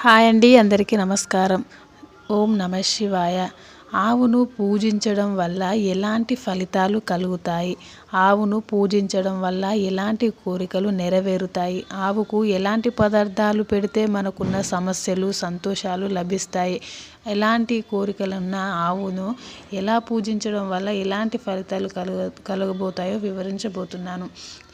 Hi అండి, అందరికీ నమస్కారం. ఓం నమ శివాయ. ఆవును పూజించడం వల్ల ఎలాంటి ఫలితాలు కలుగుతాయి? ఆవును పూజించడం వల్ల ఎలాంటి కోరికలు నెరవేరుతాయి? ఆవుకు ఎలాంటి పదార్థాలు పెడితే మనకున్న సమస్యలు సంతోషాలు లభిస్తాయి? ఎలాంటి కోరికలున్న ఆవును ఎలా పూజించడం వల్ల ఎలాంటి ఫలితాలు కలగబోతాయో వివరించబోతున్నాను.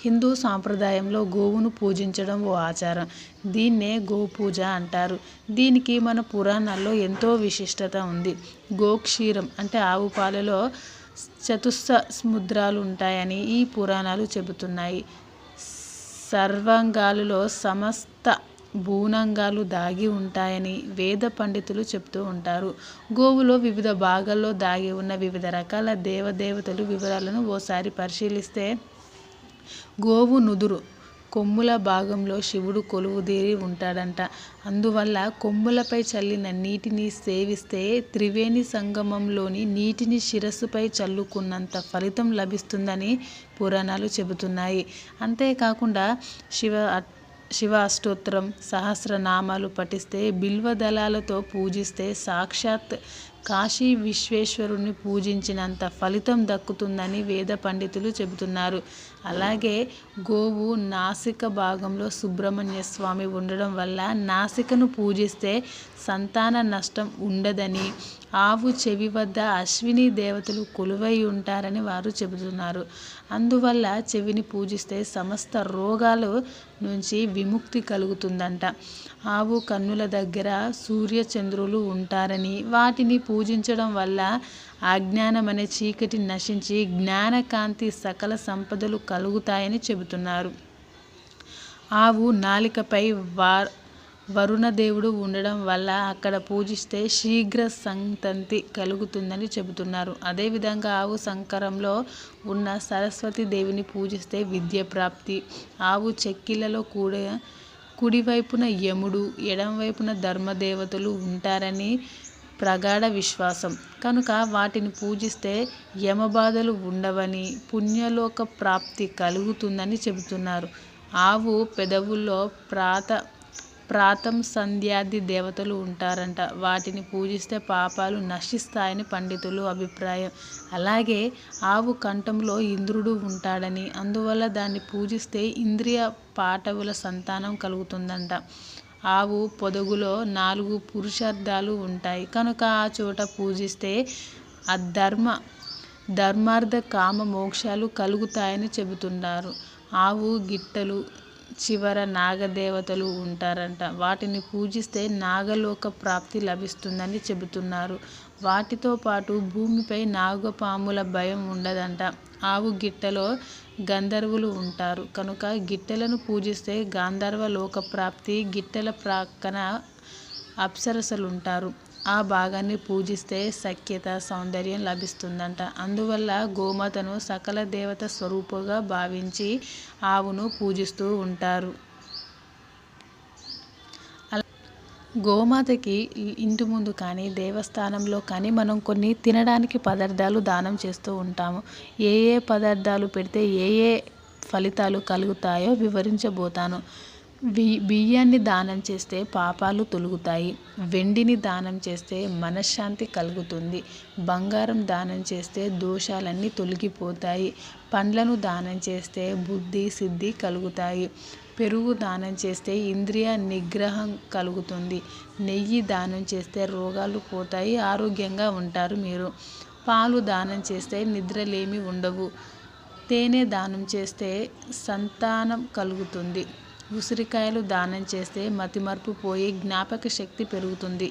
హిందూ సాంప్రదాయంలో గోవును పూజించడం ఓ ఆచారం. దీన్నే గోపూజ అంటారు. దీనికి మన పురాణాల్లో ఎంతో విశిష్టత ఉంది. గోక్షీరం అంటే ఆవు పాలలో చతుస్సముద్రాలు ఉంటాయని ఈ పురాణాలు చెబుతున్నాయి. సర్వాంగాలలో సమస్త భూనంగాలు దాగి ఉంటాయని వేద పండితులు చెప్తూ ఉంటారు. గోవులో వివిధ భాగాల్లో దాగి ఉన్న వివిధ రకాల దేవదేవతలు వివరాలను ఓసారి పరిశీలిస్తే, గోవు నుదురు కొమ్ముల భాగంలో శివుడు కొలువుదీరి ఉంటాడంట. అందువల్ల కొమ్ములపై చల్లిన నీటిని సేవిస్తే త్రివేణి సంగమంలోని నీటిని శిరస్సుపై చల్లుకున్నంత ఫలితం లభిస్తుందని పురాణాలు చెబుతున్నాయి. అంతేకాకుండా శివ అష్టోత్తరం, సహస్రనామాలు పఠిస్తే, బిల్వదళాలతో పూజిస్తే సాక్షాత్ కాశీ విశ్వేశ్వరుని పూజించినంత ఫలితం దక్కుతుందని వేద పండితులు చెబుతున్నారు. అలాగే గోవు నాసిక భాగంలో సుబ్రహ్మణ్య స్వామి ఉండడం వల్ల నాసికను పూజిస్తే సంతాన నష్టం ఉండదని, ఆవు చెవి వద్ద అశ్విని దేవతలు కొలువై ఉంటారని వారు చెబుతున్నారు. అందువల్ల చెవిని పూజిస్తే సమస్త రోగాల నుంచి విముక్తి కలుగుతుందంట. ఆవు కన్నుల దగ్గర సూర్యచంద్రులు ఉంటారని, వాటిని పూజించడం వల్ల అజ్ఞానం అనే చీకటి నశించి జ్ఞానకాంతి సకల సంపదలు కలుగుతాయని చెబుతున్నారు. ఆవు నాలికపై వరుణదేవుడు ఉండడం వల్ల అక్కడ పూజిస్తే శీఘ్ర సంతతి కలుగుతుందని చెబుతున్నారు. అదేవిధంగా ఆవు సంకరంలో ఉన్న సరస్వతి దేవిని పూజిస్తే విద్య ప్రాప్తి. ఆవు చెక్కిళ్ళలో కుడివైపున యముడు, ఎడమవైపున ధర్మదేవతలు ఉంటారని ప్రగాఢ విశ్వాసం. కనుక వాటిని పూజిస్తే యమబాధలు ఉండవని, పుణ్యలోక ప్రాప్తి కలుగుతుందని చెబుతున్నారు. ఆవు పెదవుల్లో ప్రాతం సంధ్యాది దేవతలు ఉంటారంట. వాటిని పూజిస్తే పాపాలు నశిస్తాయని పండితులు అభిప్రాయం. అలాగే ఆవు కంఠంలో ఇంద్రుడు ఉంటాడని, అందువల్ల దాన్ని పూజిస్తే ఇంద్రియ పాటవుల సంతానం కలుగుతుందంట. ఆవు పొదగులో 4 పురుషార్థాలు ఉంటాయి కనుక ఆ చోట పూజిస్తే ధర్మార్థ కామ మోక్షాలు కలుగుతాయని చెబుతున్నారు. ఆవు గిట్టలు చివర నాగదేవతలు ఉంటారంట. వాటిని పూజిస్తే నాగలోక ప్రాప్తి లభిస్తుందని చెబుతున్నారు. వాటితో పాటు భూమిపై నాగపాముల భయం ఉండదంట. ఆవు గిట్టలో గంధర్వులు ఉంటారు కనుక గిట్టెలను పూజిస్తే గాంధర్వ లోక ప్రాప్తి, గిట్టెల ప్రక్కన అప్సరసలుంటారు. ఆ భాగాన్ని పూజిస్తే సఖ్యత, సౌందర్యం లభిస్తుందంట. అందువల్ల గోమాతను సకల దేవత స్వరూపంగా భావించి ఆవును పూజిస్తూ ఉంటారు. గోమాతకి ఇంటి ముందు కానీ దేవస్థానంలో కానీ మనం కొన్ని తినడానికి పదార్థాలు దానం చేస్తూ ఉంటాము. ఏ పదార్థాలు పెడితే ఏ ఫలితాలు కలుగుతాయో వివరించబోతాను. బియ్యాన్ని దానం చేస్తే పాపాలు తొలగుతాయి. వెండిని దానం చేస్తే మనశ్శాంతి కలుగుతుంది. బంగారం దానం చేస్తే దోషాలన్నీ తొలగిపోతాయి. పండ్లను దానం చేస్తే బుద్ధి సిద్ధి కలుగుతాయి. పెరుగు దానం చేస్తే ఇంద్రియ నిగ్రహం కలుగుతుంది. నెయ్యి దానం చేస్తే రోగాలు పోతాయి, ఆరోగ్యంగా ఉంటారు మీరు. పాలు దానం చేస్తే నిద్రలేమి ఉండవు. తేనె దానం చేస్తే సంతానం కలుగుతుంది. ఉసిరికాయలు దానం చేస్తే మతిమరుపు పోయి జ్ఞాపక శక్తి పెరుగుతుంది.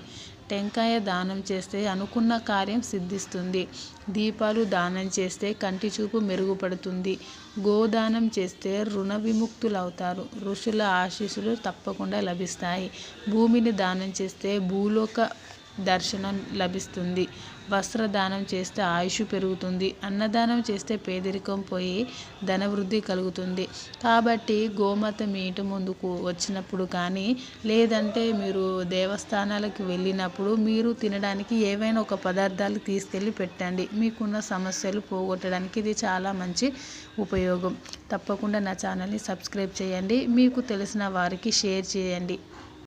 టెంకాయ దానం చేస్తే అనుకున్న కార్యం సిద్ధిస్తుంది. దీపాలు దానం చేస్తే కంటి చూపు మెరుగుపడుతుంది. గోదానం చేస్తే రుణ విముక్తులవుతారు. ఋషుల ఆశీస్సులు తప్పకుండా లభిస్తాయి. భూమిని దానం చేస్తే భూలోక దర్శనం లభిస్తుంది. వస్త్రదానం చేస్తే ఆయుష్ పెరుగుతుంది. అన్నదానం చేస్తే పేదరికం పోయి ధనవృద్ధి కలుగుతుంది. కాబట్టి గోమాత మీ ఇంటి ముందుకు వచ్చినప్పుడు కానీ, లేదంటే మీరు దేవస్థానాలకు వెళ్ళినప్పుడు మీరు తినడానికి ఏవైనా ఒక పదార్థాలు తీసుకెళ్ళి పెట్టండి. మీకున్న సమస్యలు పోగొట్టడానికి ఇది చాలా మంచి ఉపయోగం. తప్పకుండా నా ఛానల్ని సబ్స్క్రైబ్ చేయండి. మీకు తెలిసిన వారికి షేర్ చేయండి.